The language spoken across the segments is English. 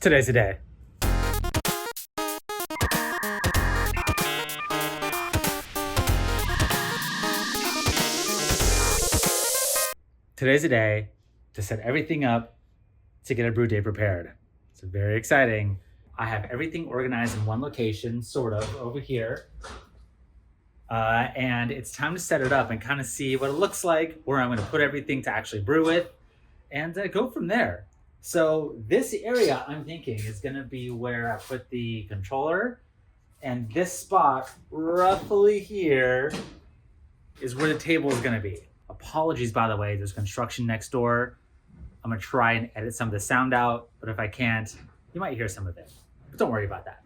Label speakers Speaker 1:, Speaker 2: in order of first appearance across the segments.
Speaker 1: Today's the day. Today's the day to set everything up to get a brew day prepared. It's very exciting. I have everything organized in one location, sort of, over here. And it's time to set it up and kind of see what it looks like, where I'm going to put everything to actually brew it, and go from there. So this area, I'm thinking, is going to be where I put the controller, and this spot roughly here is where the table is going to be. Apologies, by the way, there's construction next door. I'm going to try and edit some of the sound out, but if I can't, you might hear some of it. But don't worry about that.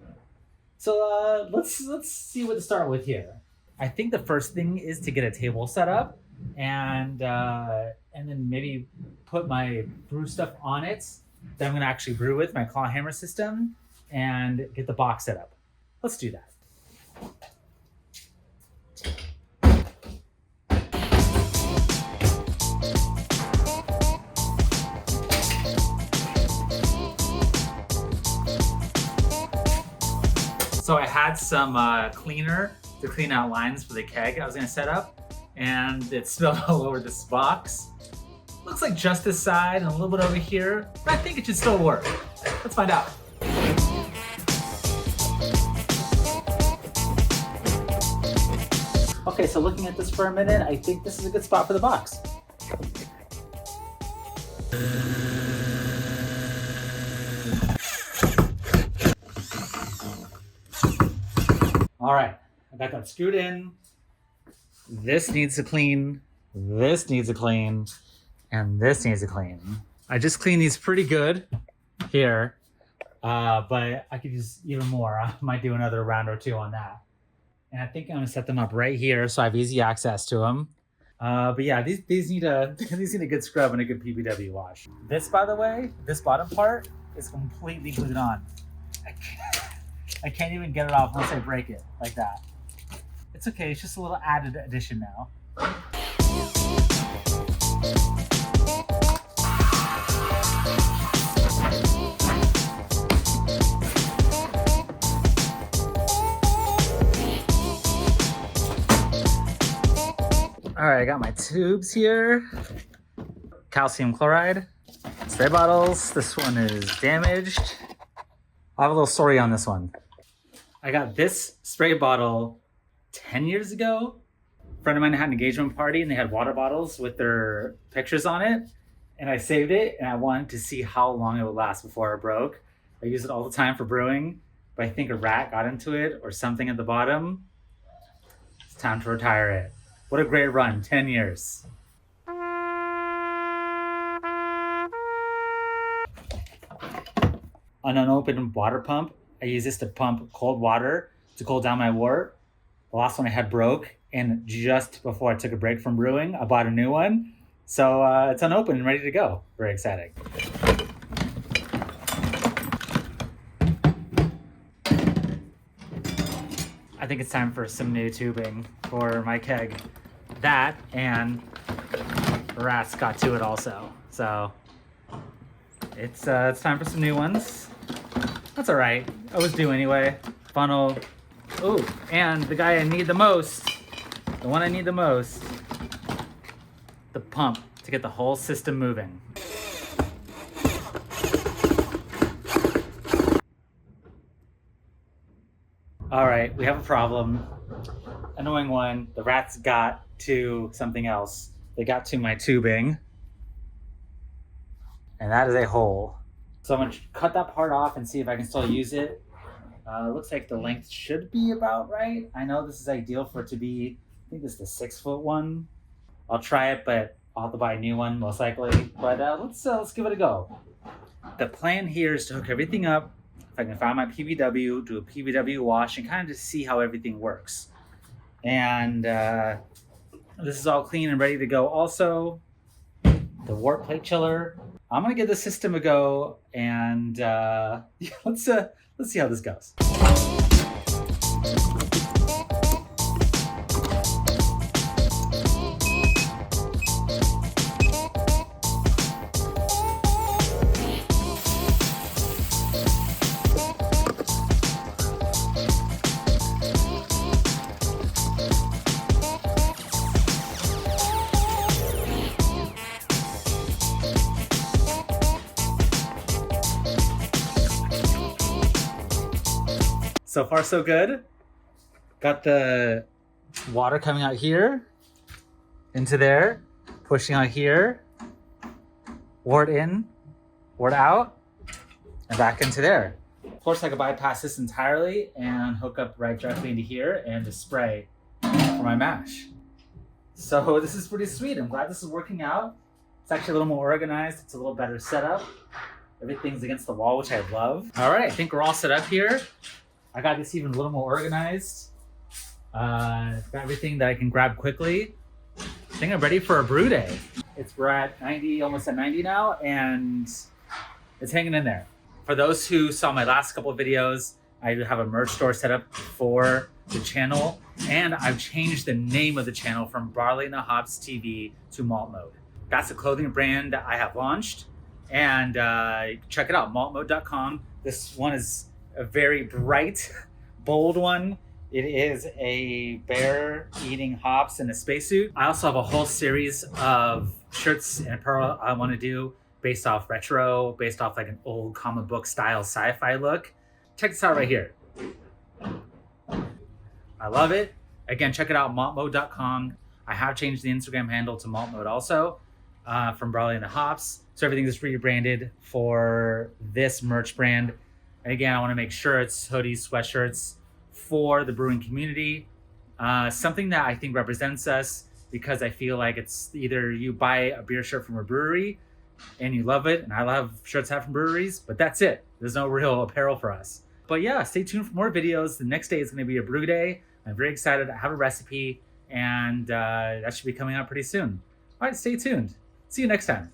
Speaker 1: So let's see what to start with here. I think the first thing is to get a table set up, and then maybe put my brew stuff on it that I'm going to actually brew with my claw hammer system, and get the box set up. Let's do that. So I had some cleaner to clean out lines for the keg I was going to set up, and it spilled all over this box. Looks like just this side and a little bit over here, but I think it should still work. Let's find out. Okay, so looking at this for a minute, I think this is a good spot for the box. All right, I got that screwed in. This needs to clean, this needs to clean, and this needs to clean. I just cleaned these pretty good here, but I could use even more. I might do another round or two on that. And I think I'm gonna set them up right here so I have easy access to them. But yeah, these need a good scrub and a good PBW wash. This, by the way, this bottom part is completely glued on. I can't even get it off once I break it like that. It's okay, it's just a little added addition now. All right, I got my tubes here. Calcium chloride, spray bottles. This one is damaged. I have a little story on this one. I got this spray bottle 10 years ago. A friend of mine had an engagement party and they had water bottles with their pictures on it. And I saved it and I wanted to see how long it would last before it broke. I use it all the time for brewing, but I think a rat got into it or something at the bottom. It's time to retire it. What a great run, 10 years. On an open water pump, I use this to pump cold water to cool down my wort. The last one I had broke, and just before I took a break from brewing, I bought a new one. So it's unopened and ready to go. Very exciting. I think it's time for some new tubing for my keg. That and rats got to it also. So it's time for some new ones. That's all right. I was due anyway. Funnel. Ooh, and the guy I need the most, the one I need the most, the pump to get the whole system moving. All right, we have a problem. Annoying one. The rats got to something else. They got to my tubing, and that is a hole. So I'm gonna cut that part off and see if I can still use it. Looks like the length should be about right. I know this is ideal for it to be, I think this is the 6 foot one. I'll try it, but I'll have to buy a new one most likely. But let's give it a go. The plan here is to hook everything up. If I can find my PBW, do a PBW wash, and kind of just see how everything works. And this is all clean and ready to go. Also, the wort plate chiller. I'm gonna give the system a go, and let's see how this goes. So far, so good. Got the water coming out here, into there, pushing out here, wort in, wort out, and back into there. Of course, I could bypass this entirely and hook up right directly into here and just spray for my mash. So this is pretty sweet. I'm glad this is working out. It's actually a little more organized. It's a little better setup. Everything's against the wall, which I love. All right, I think we're all set up here. I got this even a little more organized. Got everything that I can grab quickly. I think I'm ready for a brew day. We're at 90, almost at 90 now, and it's hanging in there. For those who saw my last couple of videos, I have a merch store set up for the channel, and I've changed the name of the channel from Barley and the Hops TV to Malt Mode. That's a clothing brand that I have launched, and check it out, maltmode.com. This one is a very bright, bold one. It is a bear eating hops in a spacesuit. I also have a whole series of shirts and apparel I want to do based off retro, based off like an old comic book style sci-fi look. Check this out right here. I love it. Again, check it out, maltmode.com. I have changed the Instagram handle to Malt Mode also, from Barley and the Hops. So everything is rebranded for this merch brand. And again, I want to make shirts, hoodies, sweatshirts for the brewing community. Something that I think represents us, because I feel like it's either you buy a beer shirt from a brewery and you love it, and I love shirts I have from breweries, but that's it. There's no real apparel for us. But yeah, stay tuned for more videos. The next day is going to be a brew day. I'm very excited. I have a recipe, and that should be coming out pretty soon. All right, stay tuned. See you next time.